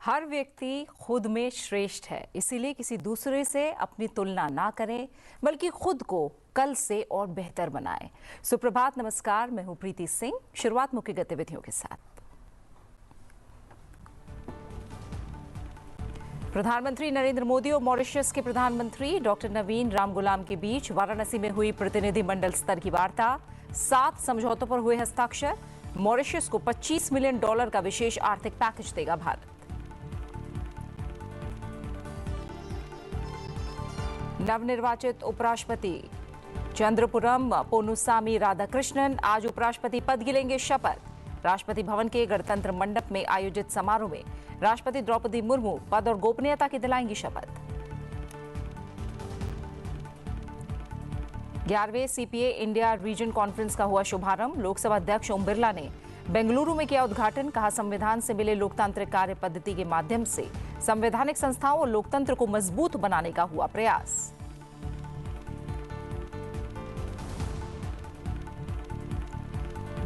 हर व्यक्ति खुद में श्रेष्ठ है, इसीलिए किसी दूसरे से अपनी तुलना ना करें, बल्कि खुद को कल से और बेहतर बनाएं। सुप्रभात, नमस्कार, मैं हूं प्रीति सिंह। शुरुआत मुख्य गतिविधियों के साथ। प्रधानमंत्री नरेंद्र मोदी और मॉरिशस के प्रधानमंत्री डॉक्टर नवीन रामगुलाम के बीच वाराणसी में हुई प्रतिनिधिमंडल स्तर की वार्ता। 7 समझौतों पर हुए हस्ताक्षर। मॉरिशस को $25 मिलियन का विशेष आर्थिक पैकेज देगा भारत। नवनिर्वाचित उपराष्ट्रपति चंद्रपुरम पोनुसामी राधाकृष्णन आज उपराष्ट्रपति पद की लेंगे शपथ। राष्ट्रपति भवन के गणतंत्र मंडप में आयोजित समारोह में राष्ट्रपति द्रौपदी मुर्मू पद और गोपनीयता की दिलाएंगी शपथ। 11वें सीपीए इंडिया रीजन कॉन्फ्रेंस का हुआ शुभारंभ। लोकसभा अध्यक्ष ओम बिरला ने बेंगलुरु में किया उद्घाटन। कहा, संविधान से मिले लोकतांत्रिक कार्य पद्धति के माध्यम से संवैधानिक संस्थाओं और लोकतंत्र को मजबूत बनाने का हुआ प्रयास।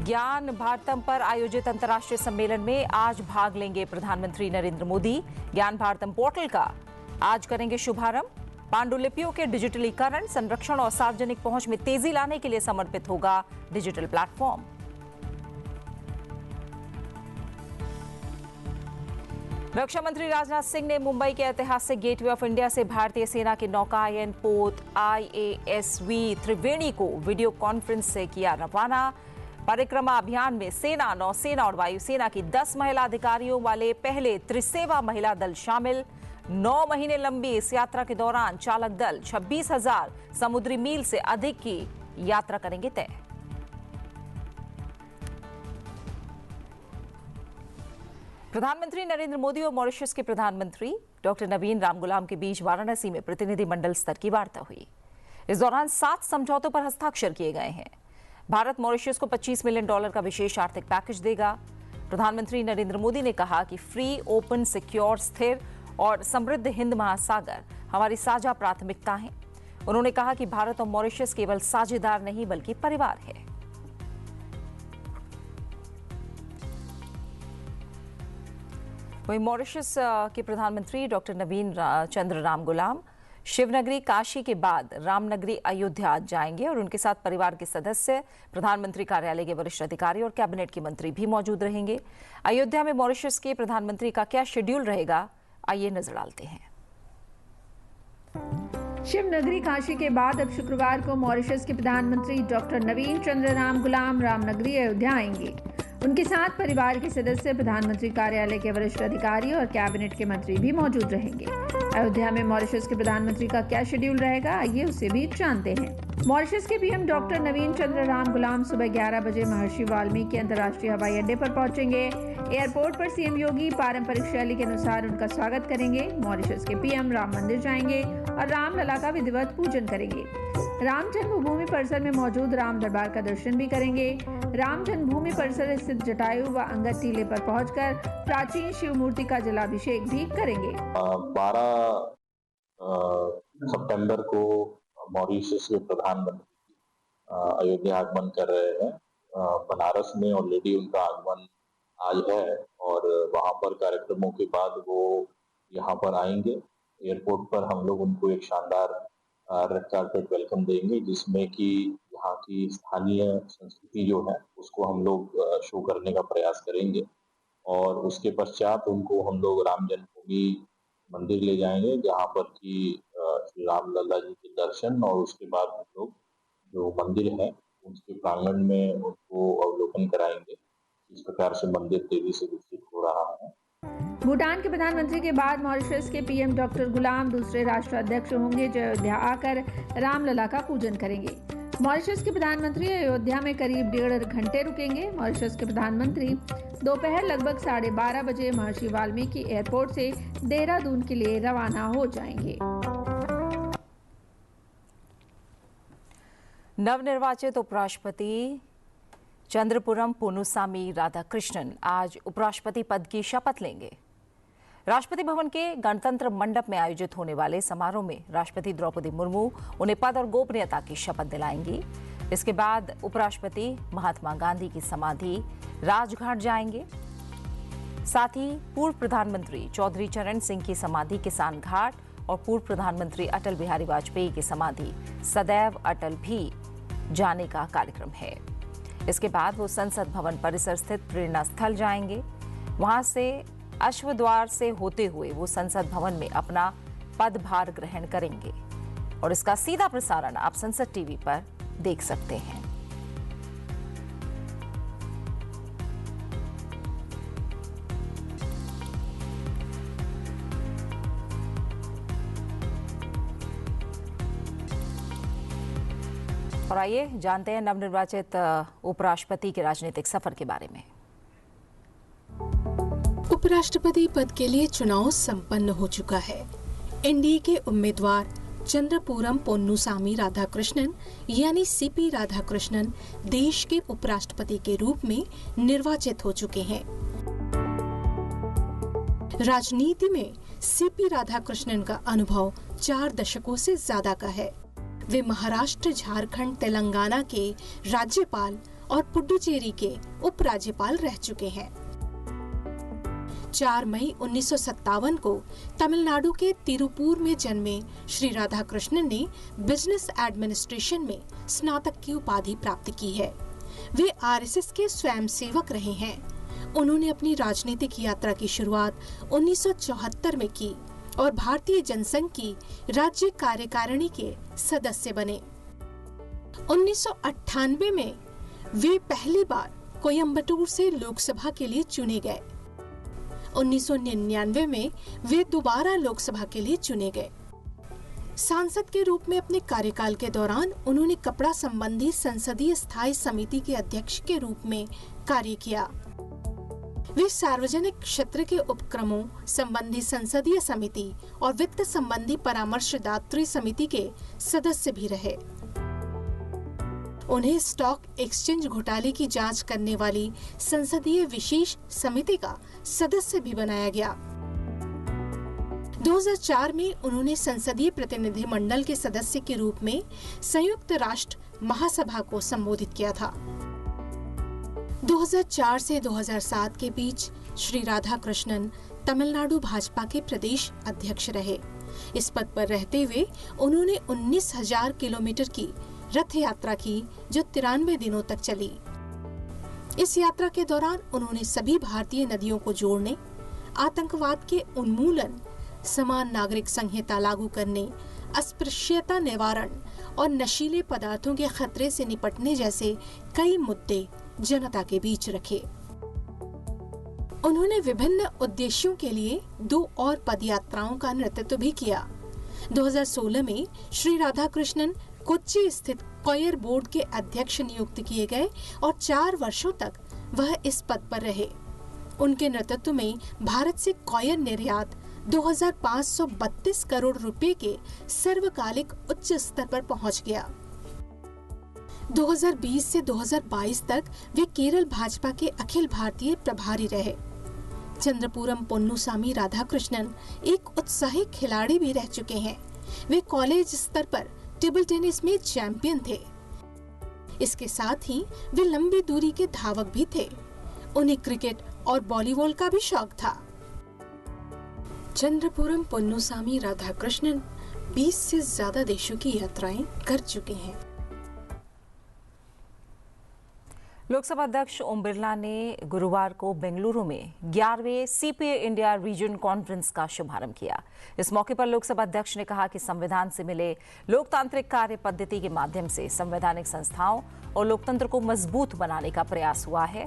ज्ञान भारतम पर आयोजित अंतर्राष्ट्रीय सम्मेलन में आज भाग लेंगे प्रधानमंत्री नरेंद्र मोदी। ज्ञान भारतम पोर्टल का आज करेंगे शुभारंभ। पांडुलिपियों के डिजिटलीकरण, संरक्षण और सार्वजनिक पहुंच में तेजी लाने के लिए समर्पित होगा डिजिटल प्लेटफॉर्म। रक्षा मंत्री राजनाथ सिंह ने मुंबई के ऐतिहासिक गेटवे ऑफ इंडिया से भारतीय सेना के नौकायन पोत IASV त्रिवेणी को वीडियो कॉन्फ्रेंस से किया रवाना। परिक्रमा अभियान में सेना, नौसेना और वायुसेना की 10 महिला अधिकारियों वाले पहले त्रिसेवा महिला दल शामिल। 9 महीने लंबी इस यात्रा के दौरान चालक दल 26,000 समुद्री मील से अधिक की यात्रा करेंगे तय। प्रधानमंत्री नरेंद्र मोदी और मॉरिशस के प्रधानमंत्री डॉक्टर नवीन रामगुलाम के बीच वाराणसी में प्रतिनिधिमंडल स्तर की वार्ता हुई। इस दौरान 7 समझौतों पर हस्ताक्षर किए गए हैं। भारत मॉरिशस को $25 मिलियन का विशेष आर्थिक पैकेज देगा। प्रधानमंत्री नरेंद्र मोदी ने कहा कि फ्री, ओपन, सिक्योर, स्थिर और समृद्ध हिंद महासागर हमारी साझा प्राथमिकता है। उन्होंने कहा कि भारत और मॉरिशस केवल साझेदार नहीं बल्कि परिवार है। वहीं मॉरिशस के प्रधानमंत्री डॉक्टर नवीन चंद्र रामगुलाम शिवनगरी काशी के बाद रामनगरी अयोध्या जाएंगे और उनके साथ परिवार के सदस्य, प्रधानमंत्री कार्यालय के वरिष्ठ अधिकारी और कैबिनेट के मंत्री भी मौजूद रहेंगे। अयोध्या में मॉरिशस के प्रधानमंत्री का क्या शेड्यूल रहेगा, आइए नजर डालते हैं। शिवनगरी काशी के बाद अब शुक्रवार को मॉरिशस के प्रधानमंत्री डॉक्टर नवीन चंद्र रामगुलाम रामनगरी अयोध्या आएंगे। उनके साथ परिवार के सदस्य, प्रधानमंत्री कार्यालय के वरिष्ठ अधिकारी और कैबिनेट के मंत्री भी मौजूद रहेंगे। अयोध्या में मॉरिशस के प्रधानमंत्री का क्या शेड्यूल रहेगा, आइए उसे भी जानते हैं। मॉरिशस के पीएम डॉक्टर नवीन चंद्र रामगुलाम सुबह 11 बजे महर्षि वाल्मीकि अंतर्राष्ट्रीय हवाई अड्डे पर पहुंचेंगे। एयरपोर्ट पर सीएम योगी पारंपरिक शैली के अनुसार उनका स्वागत करेंगे। मॉरिशस के पीएम राम मंदिर जाएंगे और रामलला का विधिवत पूजन करेंगे। राम जन्मभूमि परिसर में मौजूद राम दरबार का दर्शन भी करेंगे। राम जन्मभूमि परिसर स्थित जटायु व अंगद टीले पर पहुंचकर प्राचीन शिव मूर्ति का जलाभिषेक भी करेंगे। 12 सितंबर को मॉरिशस के प्रधानमंत्री अयोध्या आगमन कर रहे हैं। बनारस में ऑलरेडी उनका आगमन आज है और वहां पर कार्यक्रमों के बाद वो यहाँ पर आएंगे। एयरपोर्ट पर हम लोग उनको एक शानदार रेड कार्पेट वेलकम देंगे, जिसमें कि यहाँ की स्थानीय संस्कृति जो है उसको हम लोग शो करने का प्रयास करेंगे और उसके पश्चात उनको हम लोग राम जन्मभूमि मंदिर ले जाएंगे, जहाँ पर कि श्री राम लल्ला जी के दर्शन और उसके बाद हम लोग जो मंदिर है उसके प्रांगण में उनको अवलोकन कराएंगे। इस प्रकार से मंदिर तेजी से विकसित हो रहा है। भूटान के प्रधानमंत्री के बाद मॉरिशस के पीएम डॉक्टर गुलाम दूसरे राष्ट्राध्यक्ष होंगे जो अयोध्या आकर रामलला का पूजन करेंगे। मॉरिशस के प्रधानमंत्री अयोध्या में करीब 1.5 घंटे रुकेंगे। मॉरिशस के प्रधानमंत्री दोपहर लगभग 12:30 बजे महर्षि वाल्मीकि एयरपोर्ट से देहरादून के लिए रवाना हो जाएंगे। नवनिर्वाचित उपराष्ट्रपति चंद्रपुरम पोनुसामी राधाकृष्णन आज उपराष्ट्रपति पद की शपथ लेंगे। राष्ट्रपति भवन के गणतंत्र मंडप में आयोजित होने वाले समारोह में राष्ट्रपति द्रौपदी मुर्मू उन्हें पद और गोपनीयता की शपथ दिलाएंगी। इसके बाद उपराष्ट्रपति महात्मा गांधी की समाधि राजघाट जाएंगे। साथ ही पूर्व प्रधानमंत्री चौधरी चरण सिंह की समाधि किसान घाट और पूर्व प्रधानमंत्री अटल बिहारी वाजपेयी की समाधि सदैव अटल भी जाने का कार्यक्रम है। इसके बाद वो संसद भवन परिसर स्थित प्रेरणा स्थल जाएंगे। वहां से अश्वद्वार से होते हुए वो संसद भवन में अपना पदभार ग्रहण करेंगे और इसका सीधा प्रसारण आप संसद टीवी पर देख सकते हैं। और आइए जानते हैं नवनिर्वाचित उपराष्ट्रपति के राजनीतिक सफर के बारे में। उपराष्ट्रपति पद के लिए चुनाव संपन्न हो चुका है। एनडीए के उम्मीदवार चंद्रपुरम पोन्नुसामी राधाकृष्णन यानी सीपी राधाकृष्णन देश के उपराष्ट्रपति के रूप में निर्वाचित हो चुके हैं। राजनीति में सीपी राधाकृष्णन का अनुभव 4 दशकों से ज्यादा का है। वे महाराष्ट्र, झारखंड, तेलंगाना के राज्यपाल और पुडुचेरी के उपराज्यपाल रह चुके हैं। 4 मई 1957 को तमिलनाडु के तिरुपुर में जन्मे श्री राधाकृष्णन ने बिजनेस एडमिनिस्ट्रेशन में स्नातक की उपाधि प्राप्त की है। वे आरएसएस के स्वयंसेवक रहे हैं। उन्होंने अपनी राजनीतिक यात्रा की शुरुआत 1974 में की और भारतीय जनसंघ की राज्य कार्यकारिणी के सदस्य बने। 1998 में वे पहली बार कोयम्बटूर से लोकसभा के लिए चुने गए। 1999 में वे दोबारा लोकसभा के लिए चुने गए। सांसद के रूप में अपने कार्यकाल के दौरान उन्होंने कपड़ा संबंधी संसदीय स्थायी समिति के अध्यक्ष के रूप में कार्य किया। वे सार्वजनिक क्षेत्र के उपक्रमों संबंधी संसदीय समिति और वित्त संबंधी परामर्शदात्री समिति के सदस्य भी रहे। उन्हें स्टॉक एक्सचेंज घोटाले की जांच करने वाली संसदीय विशेष समिति का सदस्य भी बनाया गया। 2004 में उन्होंने संसदीय प्रतिनिधि मंडल के सदस्य के रूप में संयुक्त राष्ट्र महासभा को संबोधित किया था। 2004 से 2007 के बीच श्री राधाकृष्णन तमिलनाडु भाजपा के प्रदेश अध्यक्ष रहे। इस पद पर रहते हुए उन्होंने 19,000 किलोमीटर की रथ यात्रा की जो 93 दिनों तक चली। इस यात्रा के दौरान उन्होंने सभी भारतीय नदियों को जोड़ने, आतंकवाद के उन्मूलन, समान नागरिक संहिता लागू करने, अस्पृश्यता निवारण और नशीले पदार्थों के खतरे से निपटने जैसे कई मुद्दे जनता के बीच रखे। उन्होंने विभिन्न उद्देश्यों के लिए 2 और पदयात्राओं का नेतृत्व भी किया। 2016 में श्री राधाकृष्णन कोच्चि स्थित कॉयर बोर्ड के अध्यक्ष नियुक्त किए गए और 4 वर्षों तक वह इस पद पर रहे। उनके नेतृत्व में भारत से कॉयर निर्यात 2532 करोड़ रुपए के सर्वकालिक उच्च स्तर पर पहुंच गया। 2020 से 2022 तक वे केरल भाजपा के अखिल भारतीय प्रभारी रहे। चंद्रपुरम पोन्नुसामी राधाकृष्णन एक उत्साही खिलाड़ी भी रह चुके हैं। वे कॉलेज स्तर पर टेबल टेनिस में चैंपियन थे। इसके साथ ही वे लंबी दूरी के धावक भी थे। उन्हें क्रिकेट और वॉलीबॉल का भी शौक था। चंद्रपुरम पोन्नुसामी राधाकृष्णन 20 से ज्यादा देशों की यात्राएं कर चुके हैं। लोकसभा अध्यक्ष ओम बिरला ने गुरुवार को बेंगलुरु में 11वें सीपीए इंडिया रीजन कॉन्फ्रेंस का शुभारंभ किया। इस मौके पर लोकसभा अध्यक्ष ने कहा कि संविधान से मिले लोकतांत्रिक कार्य पद्धति के माध्यम से संवैधानिक संस्थाओं और लोकतंत्र को मजबूत बनाने का प्रयास हुआ है।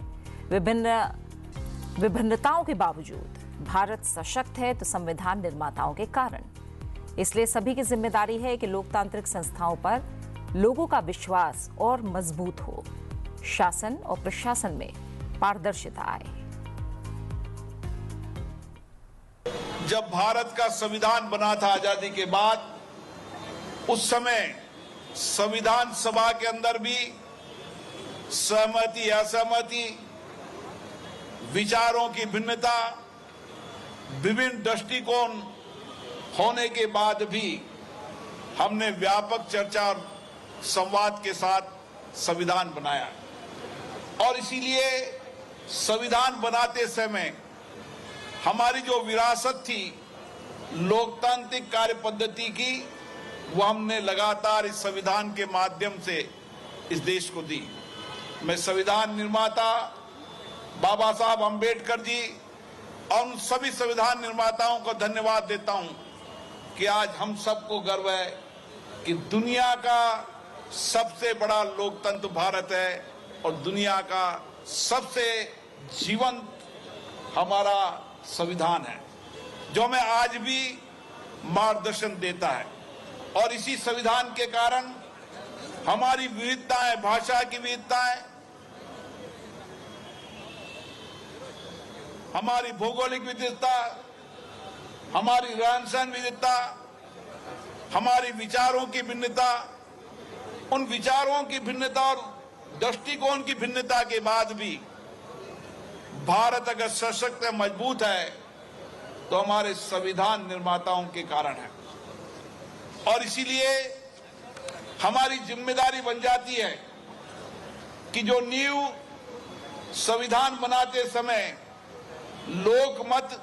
विभिन्नताओं के बावजूद भारत सशक्त है तो संविधान निर्माताओं के कारण। इसलिए सभी की जिम्मेदारी है कि लोकतांत्रिक संस्थाओं पर लोगों का विश्वास और मजबूत हो, शासन और प्रशासन में पारदर्शिता आए। जब भारत का संविधान बना था आजादी के बाद, उस समय संविधान सभा के अंदर भी सहमति असहमति, विचारों की भिन्नता, विभिन्न दृष्टिकोण होने के बाद भी हमने व्यापक चर्चा और संवाद के साथ संविधान बनाया। और इसीलिए संविधान बनाते समय हमारी जो विरासत थी लोकतांत्रिक कार्य पद्धति की, वो हमने लगातार इस संविधान के माध्यम से इस देश को दी। मैं संविधान निर्माता बाबा साहब अंबेडकर जी और उन सभी संविधान निर्माताओं को धन्यवाद देता हूं कि आज हम सबको गर्व है कि दुनिया का सबसे बड़ा लोकतंत्र भारत है और दुनिया का सबसे जीवंत हमारा संविधान है, जो हमें आज भी मार्गदर्शन देता है। और इसी संविधान के कारण हमारी विविधताएं, भाषा की विविधताएं, हमारी भौगोलिक विविधता, हमारी रहन सहन विविधता, हमारी विचारों की भिन्नता, उन विचारों की भिन्नता और दृष्टिकोण की भिन्नता के बाद भी भारत अगर सशक्त मजबूत है तो हमारे संविधान निर्माताओं के कारण है। और इसीलिए हमारी जिम्मेदारी बन जाती है कि जो नींव संविधान बनाते समय लोकमत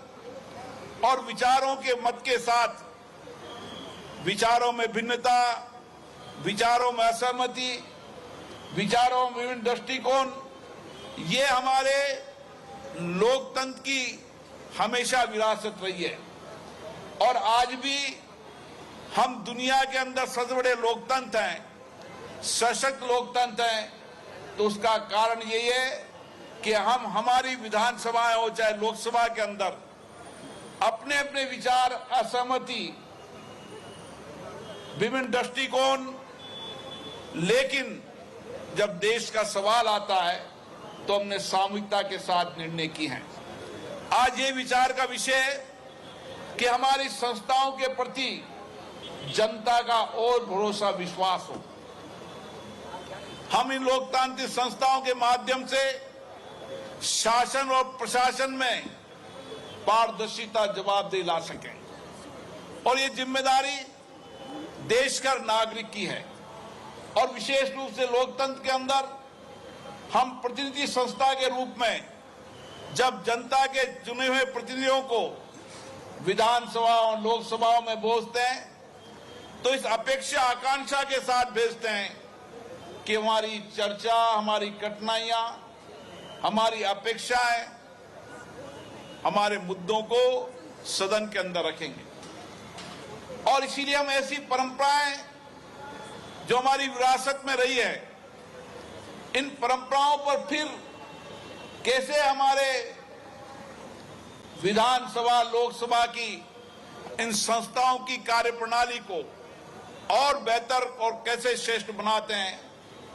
और विचारों के मत के साथ विचारों में भिन्नता, विचारों में असहमति, विचारों में विभिन्न दृष्टिकोण, ये हमारे लोकतंत्र की हमेशा विरासत रही है। और आज भी हम दुनिया के अंदर सबसे बड़े लोकतंत्र हैं, सशक्त लोकतंत्र हैं, तो उसका कारण यही है कि हम हमारी विधानसभाएं हो चाहे लोकसभा के अंदर अपने अपने विचार, असहमति, विभिन्न दृष्टिकोण, लेकिन जब देश का सवाल आता है तो हमने सामूहिकता के साथ निर्णय किए हैं। आज ये विचार का विषय कि हमारी संस्थाओं के प्रति जनता का और भरोसा, विश्वास हो। हम इन लोकतांत्रिक संस्थाओं के माध्यम से शासन और प्रशासन में पारदर्शिता, जवाबदेही ला सकें। और ये जिम्मेदारी देश का नागरिक की है। और विशेष रूप से लोकतंत्र के अंदर हम प्रतिनिधि संस्था के रूप में जब जनता के चुने हुए प्रतिनिधियों को विधानसभा और लोकसभाओं में भेजते हैं तो इस अपेक्षा, आकांक्षा के साथ भेजते हैं कि हमारी चर्चा, हमारी कठिनाइयां, हमारी अपेक्षाएं, हमारे मुद्दों को सदन के अंदर रखेंगे। और इसीलिए हम ऐसी परंपराएं जो हमारी विरासत में रही है, इन परंपराओं पर फिर कैसे हमारे विधानसभा, लोकसभा की इन संस्थाओं की कार्यप्रणाली को और बेहतर और कैसे श्रेष्ठ बनाते हैं,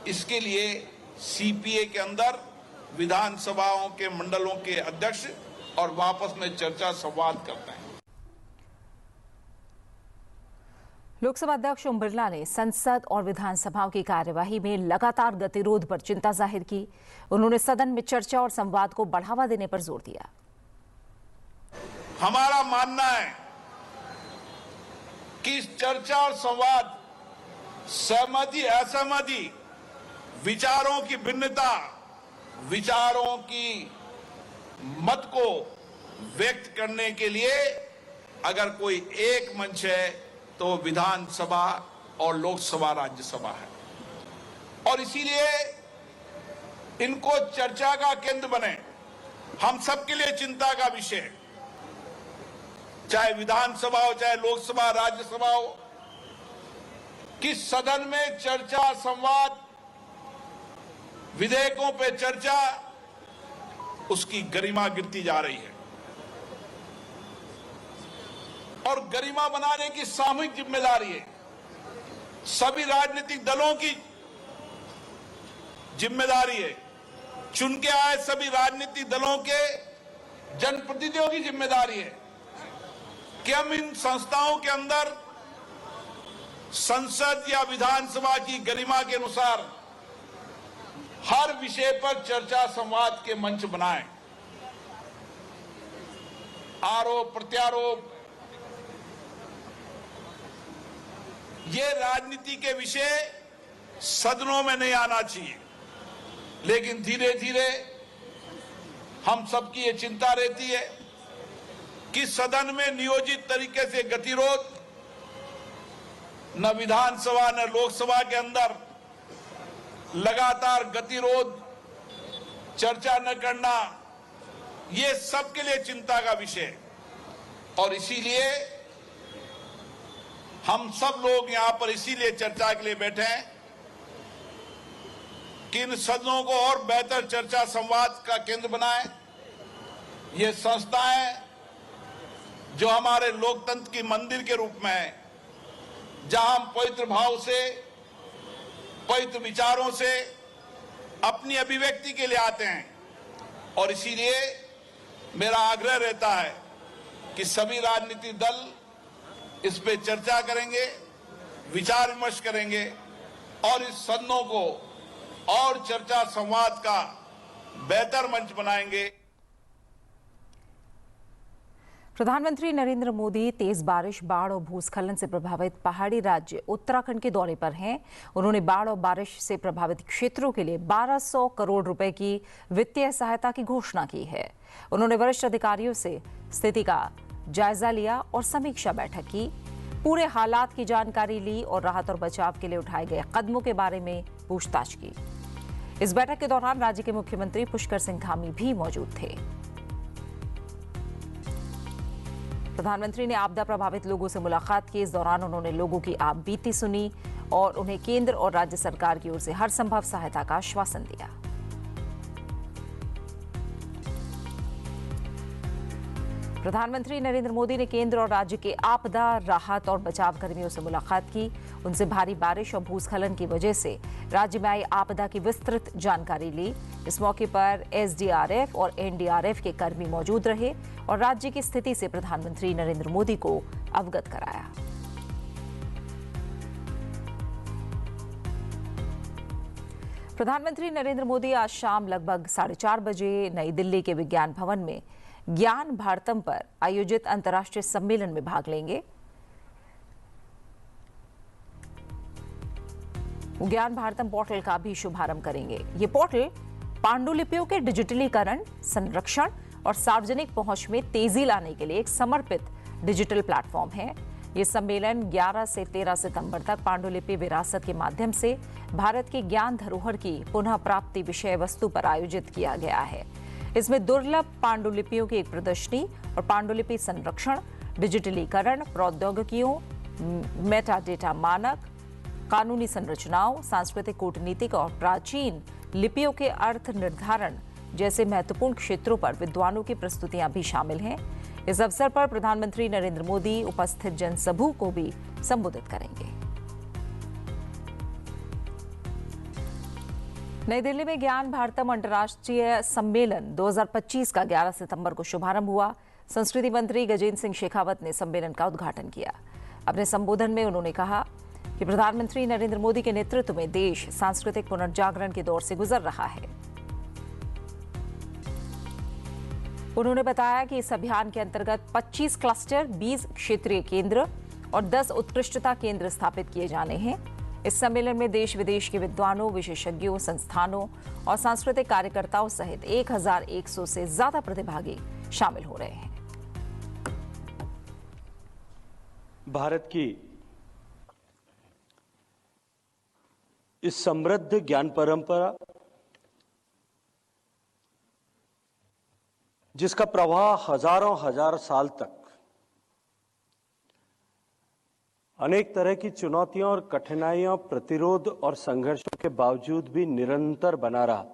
इसके लिए सीपीए के अंदर विधानसभाओं के मंडलों के अध्यक्ष और वापस में चर्चा, संवाद करते हैं। लोकसभा अध्यक्ष ओम बिरला ने संसद और विधानसभाओं की कार्यवाही में लगातार गतिरोध पर चिंता जाहिर की। उन्होंने सदन में चर्चा और संवाद को बढ़ावा देने पर जोर दिया। हमारा मानना है कि इस चर्चा और संवाद, सहमति, असहमति, विचारों की भिन्नता, विचारों की मत को व्यक्त करने के लिए अगर कोई एक मंच है तो विधानसभा और लोकसभा, राज्यसभा है। और इसीलिए इनको चर्चा का केंद्र बने। हम सबके लिए चिंता का विषय है, चाहे विधानसभा हो, चाहे लोकसभा, राज्यसभा हो, कि सदन में चर्चा, संवाद, विधेयकों पे चर्चा, उसकी गरिमा गिरती जा रही है। और गरिमा बनाने की सामूहिक जिम्मेदारी है, सभी राजनीतिक दलों की जिम्मेदारी है, चुन के आए सभी राजनीतिक दलों के जनप्रतिनिधियों की जिम्मेदारी है कि हम इन संस्थाओं के अंदर संसद या विधानसभा की गरिमा के अनुसार हर विषय पर चर्चा, संवाद के मंच बनाएं। आरोप प्रत्यारोप, ये राजनीति के विषय सदनों में नहीं आना चाहिए। लेकिन धीरे धीरे हम सबकी ये चिंता रहती है कि सदन में नियोजित तरीके से गतिरोध, न विधानसभा न लोकसभा के अंदर लगातार गतिरोध, चर्चा न करना, ये सबके लिए चिंता का विषय। और इसीलिए हम सब लोग यहां पर इसीलिए चर्चा के लिए बैठे हैं कि इन सदनों को और बेहतर चर्चा संवाद का केंद्र बनाएं। ये संस्थाएं जो हमारे लोकतंत्र की मंदिर के रूप में है, जहां हम पवित्र भाव से, पवित्र विचारों से अपनी अभिव्यक्ति के लिए आते हैं। और इसीलिए मेरा आग्रह रहता है कि सभी राजनीतिक दल इस पे चर्चा करेंगे, विचार विमर्श करेंगे और इस सदनों को और चर्चा संवाद का बेहतर मंच बनाएंगे। प्रधानमंत्री नरेंद्र मोदी तेज बारिश, बाढ़ और भूस्खलन से प्रभावित पहाड़ी राज्य उत्तराखंड के दौरे पर हैं। उन्होंने बाढ़ और बारिश से प्रभावित क्षेत्रों के लिए 1200 करोड़ रुपए की वित्तीय सहायता की घोषणा की है। उन्होंने वरिष्ठ अधिकारियों से स्थिति का जायजा लिया और समीक्षा बैठक की, पूरे हालात की जानकारी ली और राहत और बचाव के लिए उठाए गए कदमों के बारे में पूछताछ की। इस बैठक के दौरान राज्य के मुख्यमंत्री पुष्कर सिंह धामी भी मौजूद थे। प्रधानमंत्री ने आपदा प्रभावित लोगों से मुलाकात की। इस दौरान उन्होंने लोगों की आप बीती सुनी और उन्हें केंद्र और राज्य सरकार की ओर से हर संभव सहायता का आश्वासन दिया। प्रधानमंत्री नरेंद्र मोदी ने केंद्र और राज्य के आपदा राहत और बचाव कर्मियों से मुलाकात की। उनसे भारी बारिश और भूस्खलन की वजह से राज्य में आई आपदा की विस्तृत जानकारी ली। इस मौके पर एसडीआरएफ और एनडीआरएफ के कर्मी मौजूद रहे और राज्य की स्थिति से प्रधानमंत्री नरेंद्र मोदी को अवगत कराया। प्रधानमंत्री नरेंद्र मोदी आज शाम लगभग 4:30 बजे नई दिल्ली के विज्ञान भवन में ज्ञान भारतम पर आयोजित अंतर्राष्ट्रीय सम्मेलन में भाग लेंगे। ज्ञान भारतम पोर्टल का भी शुभारंभ करेंगे। ये पोर्टल पांडुलिपियों के डिजिटलीकरण, संरक्षण और सार्वजनिक पहुंच में तेजी लाने के लिए एक समर्पित डिजिटल प्लेटफॉर्म है। ये सम्मेलन 11 से 13 सितंबर तक पांडुलिपि विरासत के माध्यम से भारत की ज्ञान धरोहर की पुनः प्राप्ति विषय वस्तु पर आयोजित किया गया है। इसमें दुर्लभ पांडुलिपियों की एक प्रदर्शनी और पांडुलिपि संरक्षण, डिजिटलीकरण, प्रौद्योगिकियों, मेटा डेटा मानक, कानूनी संरचनाओं, सांस्कृतिक कूटनीतिक और प्राचीन लिपियों के अर्थ निर्धारण जैसे महत्वपूर्ण क्षेत्रों पर विद्वानों की प्रस्तुतियां भी शामिल हैं। इस अवसर पर प्रधानमंत्री नरेंद्र मोदी उपस्थित जनसमूह को भी संबोधित करेंगे। नई दिल्ली में ज्ञान भारतम अंतर्राष्ट्रीय सम्मेलन 2025 का 11 सितंबर को शुभारंभ हुआ। संस्कृति मंत्री गजेंद्र सिंह शेखावत ने सम्मेलन का उद्घाटन किया। अपने संबोधन में उन्होंने कहा कि प्रधानमंत्री नरेंद्र मोदी के नेतृत्व में देश सांस्कृतिक पुनर्जागरण के दौर से गुजर रहा है। उन्होंने बताया कि इस अभियान के अंतर्गत 25 क्लस्टर, 20 क्षेत्रीय केंद्र और 10 उत्कृष्टता केंद्र स्थापित किए जाने हैं। इस सम्मेलन में देश विदेश के विद्वानों, विशेषज्ञों, संस्थानों और सांस्कृतिक कार्यकर्ताओं सहित 1100 से ज्यादा प्रतिभागी शामिल हो रहे हैं। भारत की इस समृद्ध ज्ञान परंपरा, जिसका प्रवाह हजारों हजार साल तक अनेक तरह की चुनौतियों और कठिनाइयों, प्रतिरोध और संघर्षों के बावजूद भी निरंतर बना रहा,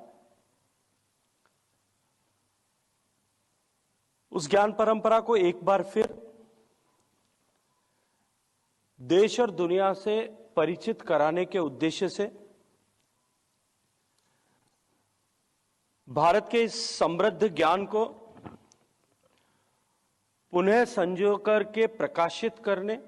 उस ज्ञान परंपरा को एक बार फिर देश और दुनिया से परिचित कराने के उद्देश्य से भारत के इस समृद्ध ज्ञान को पुनः संजो करके प्रकाशित करने,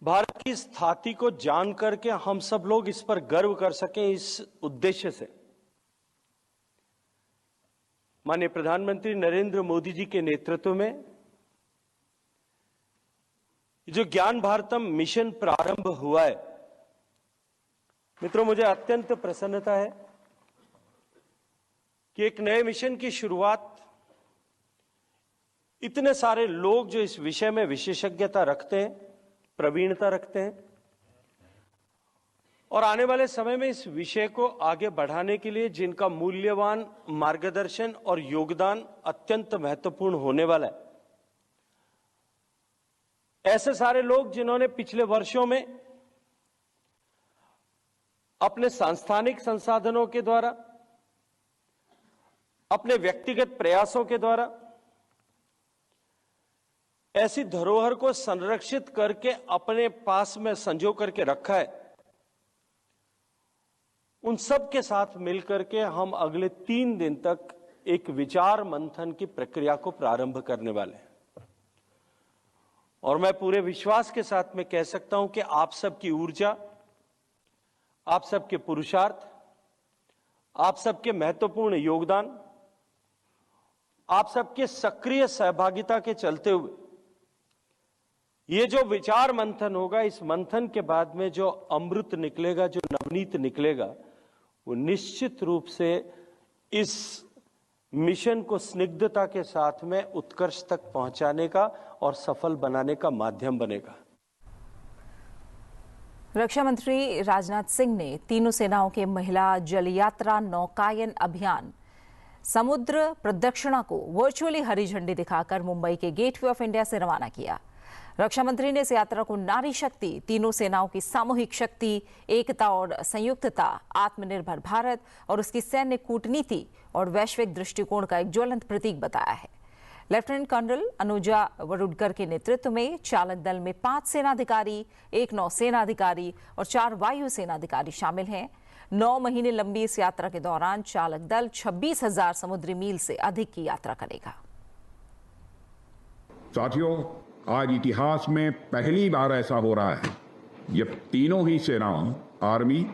भारत की स्थाति को जान करके हम सब लोग इस पर गर्व कर सकें, इस उद्देश्य से माननीय प्रधानमंत्री नरेंद्र मोदी जी के नेतृत्व में जो ज्ञान भारतम मिशन प्रारंभ हुआ है, मित्रों, मुझे अत्यंत प्रसन्नता है कि एक नए मिशन की शुरुआत इतने सारे लोग जो इस विषय में विशेषज्ञता रखते हैं, प्रवीणता रखते हैं और आने वाले समय में इस विषय को आगे बढ़ाने के लिए जिनका मूल्यवान मार्गदर्शन और योगदान अत्यंत महत्वपूर्ण होने वाला है, ऐसे सारे लोग जिन्होंने पिछले वर्षों में अपने सांस्थानिक संसाधनों के द्वारा, अपने व्यक्तिगत प्रयासों के द्वारा ऐसी धरोहर को संरक्षित करके अपने पास में संजो करके रखा है, उन सब के साथ मिलकर के हम अगले 3 दिन तक एक विचार मंथन की प्रक्रिया को प्रारंभ करने वाले हैं। और मैं पूरे विश्वास के साथ में कह सकता हूं कि आप सबकी ऊर्जा, आप सबके पुरुषार्थ, आप सबके महत्वपूर्ण योगदान, आप सबके सक्रिय सहभागिता के चलते हुए ये जो विचार मंथन होगा, इस मंथन के बाद में जो अमृत निकलेगा, जो नवनीत निकलेगा, वो निश्चित रूप से इस मिशन को स्निग्धता के साथ में उत्कर्ष तक पहुंचाने का और सफल बनाने का माध्यम बनेगा। रक्षा मंत्री राजनाथ सिंह ने तीनों सेनाओं के महिला जल यात्रा नौकायन अभियान समुद्र प्रदक्षिणा को वर्चुअली हरी झंडी दिखाकर मुंबई के गेटवे ऑफ इंडिया से रवाना किया। रक्षा मंत्री ने इस यात्रा को नारी शक्ति, तीनों सेनाओं की सामूहिक शक्ति, एकता और संयुक्तता, आत्मनिर्भर भारत और उसकी सैन्य कूटनीति और वैश्विक दृष्टिकोण का एक ज्वलंत प्रतीक बताया है। लेफ्टिनेंट कर्नल अनुजा वरुडकर के नेतृत्व में चालक दल में 5 सेनाधिकारी, 1 नौसेना अधिकारी और 4 वायु सेनाधिकारी शामिल हैं। 9 महीने लंबी इस यात्रा के दौरान चालक दल 26,000 समुद्री मील से अधिक की यात्रा करेगा। साथियों, आज इतिहास में पहली बार ऐसा हो रहा है जब तीनों ही सेनाओं, आर्मी,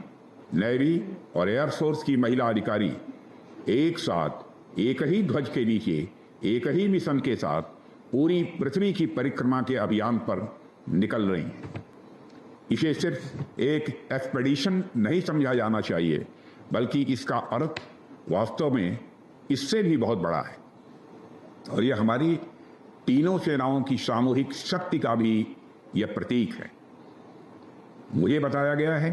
नेवी और एयरफोर्स की महिला अधिकारी एक साथ एक ही ध्वज के नीचे एक ही मिशन के साथ पूरी पृथ्वी की परिक्रमा के अभियान पर निकल रही हैं। इसे सिर्फ एक एक्सपेडिशन नहीं समझा जाना चाहिए, बल्कि इसका अर्थ वास्तव में इससे भी बहुत बड़ा है और यह हमारी तीनों सेनाओं की सामूहिक शक्ति का भी यह प्रतीक है। मुझे बताया गया है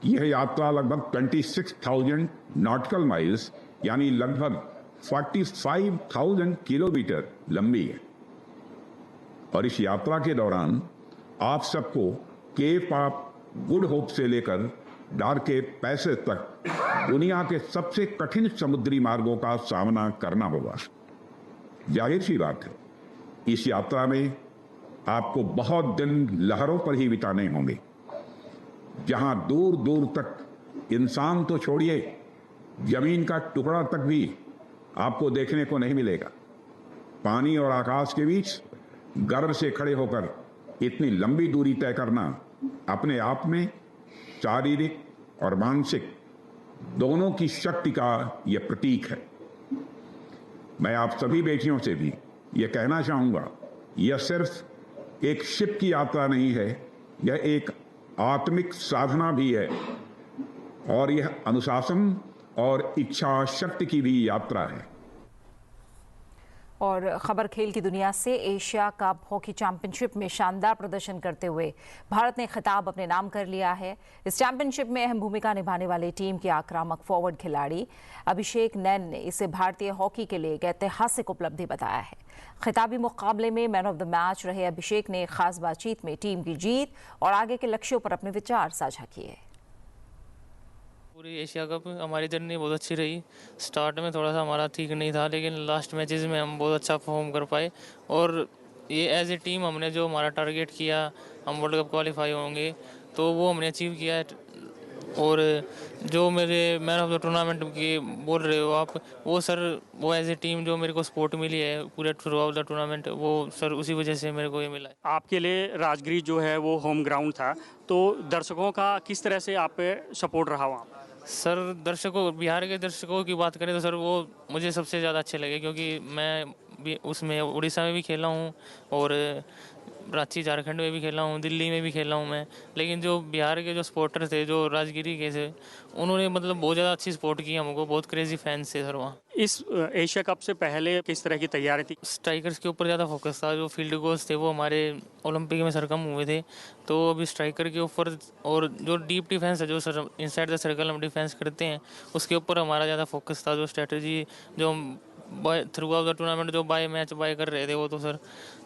कि यह यात्रा लगभग 26,000 नॉटिकल माइल्स यानी लगभग 45,000 किलोमीटर लंबी है और इस यात्रा के दौरान आप सबको केप ऑफ गुड होप से लेकर डार्के पैसेज तक दुनिया के सबसे कठिन समुद्री मार्गों का सामना करना होगा। जाहिर सी बात है, इस यात्रा में आपको बहुत दिन लहरों पर ही बिताने होंगे, जहां दूर दूर तक इंसान तो छोड़िए, जमीन का टुकड़ा तक भी आपको देखने को नहीं मिलेगा। पानी और आकाश के बीच गर्व से खड़े होकर इतनी लंबी दूरी तय करना अपने आप में शारीरिक और मानसिक दोनों की शक्ति का यह प्रतीक है। मैं आप सभी बेटियों से भी यह कहना चाहूंगा, यह सिर्फ एक शिप की यात्रा नहीं है, यह एक आत्मिक साधना भी है और यह अनुशासन और इच्छा शक्ति की भी यात्रा है। और खबर खेल की दुनिया से, एशिया कप हॉकी चैंपियनशिप में शानदार प्रदर्शन करते हुए भारत ने खिताब अपने नाम कर लिया है। इस चैंपियनशिप में अहम भूमिका निभाने वाली टीम के आक्रामक फॉरवर्ड खिलाड़ी अभिषेक नैन ने इसे भारतीय हॉकी के लिए एक ऐतिहासिक उपलब्धि बताया है। खिताबी मुकाबले में मैन ऑफ द मैच रहे अभिषेक ने खास बातचीत में टीम की जीत और आगे के लक्ष्यों पर अपने विचार साझा किए। पूरी एशिया कप हमारी जर्नी बहुत अच्छी रही। स्टार्ट में थोड़ा सा हमारा ठीक नहीं था, लेकिन लास्ट मैचेस में हम बहुत अच्छा परफॉर्म कर पाए और ये एज ए टीम हमने जो हमारा टारगेट किया, हम वर्ल्ड कप क्वालिफाई होंगे, तो वो हमने अचीव किया है। और जो मेरे मैन ऑफ द टूर्नामेंट की बोल रहे हो आप, वो सर वो एज ए टीम जो मेरे को सपोर्ट मिली है पूरे थ्रू आउट द टूर्नामेंट, वो सर उसी वजह से मेरे को ये मिला है। आपके लिए राजगिरी जो है वो होम ग्राउंड था, तो दर्शकों का किस तरह से आप पे सपोर्ट रहा वहाँ? सर दर्शकों, बिहार के दर्शकों की बात करें तो सर वो मुझे सबसे ज़्यादा अच्छे लगे, क्योंकि मैं भी उसमें उड़ीसा में भी खेला हूँ और रांची झारखंड में भी खेला हूँ, दिल्ली में भी खेला हूँ मैं। लेकिन जो बिहार के जो सपोर्टर थे, जो राजगिरी के थे, उन्होंने मतलब बहुत ज़्यादा अच्छी सपोर्ट की हमको, बहुत क्रेजी फैंस थे सर वहाँ। इस एशिया कप से पहले किस तरह की तैयारी थी? स्ट्राइकर्स के ऊपर ज़्यादा फोकस था। जो फील्ड गोल्स थे वो हमारे ओलंपिक में सरकम हुए थे, तो अभी स्ट्राइकर के ऊपर और जो डीप डिफेंस है, जो इनसाइड द सर्कल हम डिफेंस करते हैं, उसके ऊपर हमारा ज़्यादा फोकस था। जो स्ट्रेटजी जो थ्रू आउट द टूर्नामेंट जो मैच बाय कर रहे थे वो तो सर,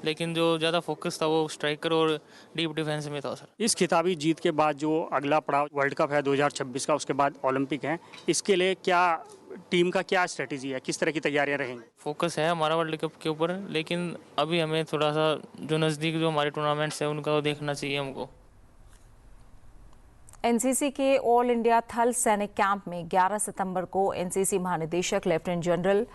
लेकिन जो ज़्यादा फोकस था वो स्ट्राइकर और डीप डिफेंस में था सर। इस खिताबी जीत के बाद जो अगला पड़ाव वर्ल्ड कप है 2026 का, उसके बाद ओलंपिक है, इसके लिए क्या टीम का क्या स्ट्रेटेजी है, किस तरह की तैयारियां रहेंगी? फोकस है हमारा वर्ल्ड कप के ऊपर, लेकिन अभी हमें थोड़ा सा जो नज़दीक जो हमारे टूर्नामेंट्स हैं उनका देखना चाहिए हमको। एनसीसी के ऑल इंडिया थल सैनिक कैंप में 11 सितंबर को एनसीसी महानिदेशक लेफ्टिनेंट जनरल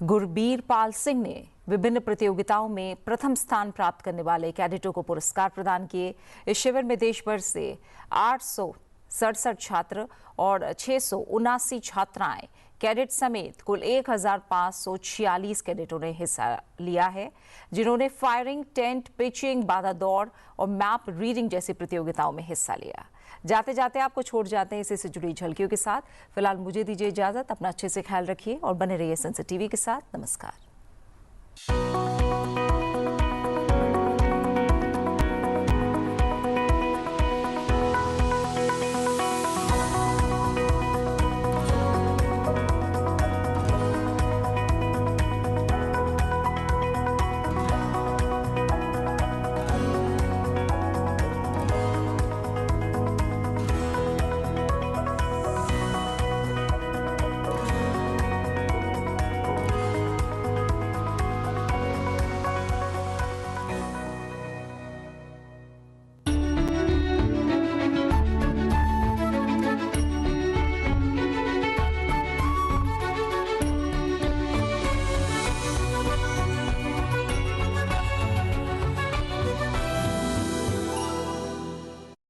गुरबीर पाल सिंह ने विभिन्न प्रतियोगिताओं में प्रथम स्थान प्राप्त करने वाले कैडेटों को पुरस्कार प्रदान किए। इस शिविर में देश भर से 867 छात्र और 679 छात्राएं कैडेट समेत कुल 1546 कैडेटों ने हिस्सा लिया है, जिन्होंने फायरिंग, टेंट पिचिंग, बाधा दौड़ और मैप रीडिंग जैसी प्रतियोगिताओं में हिस्सा लिया। जाते जाते आपको छोड़ जाते हैं इसी से जुड़ी झलकियों के साथ। फिलहाल मुझे दीजिए इजाजत, अपना अच्छे से ख्याल रखिए और बने रहिए सनसेट टीवी के साथ। नमस्कार।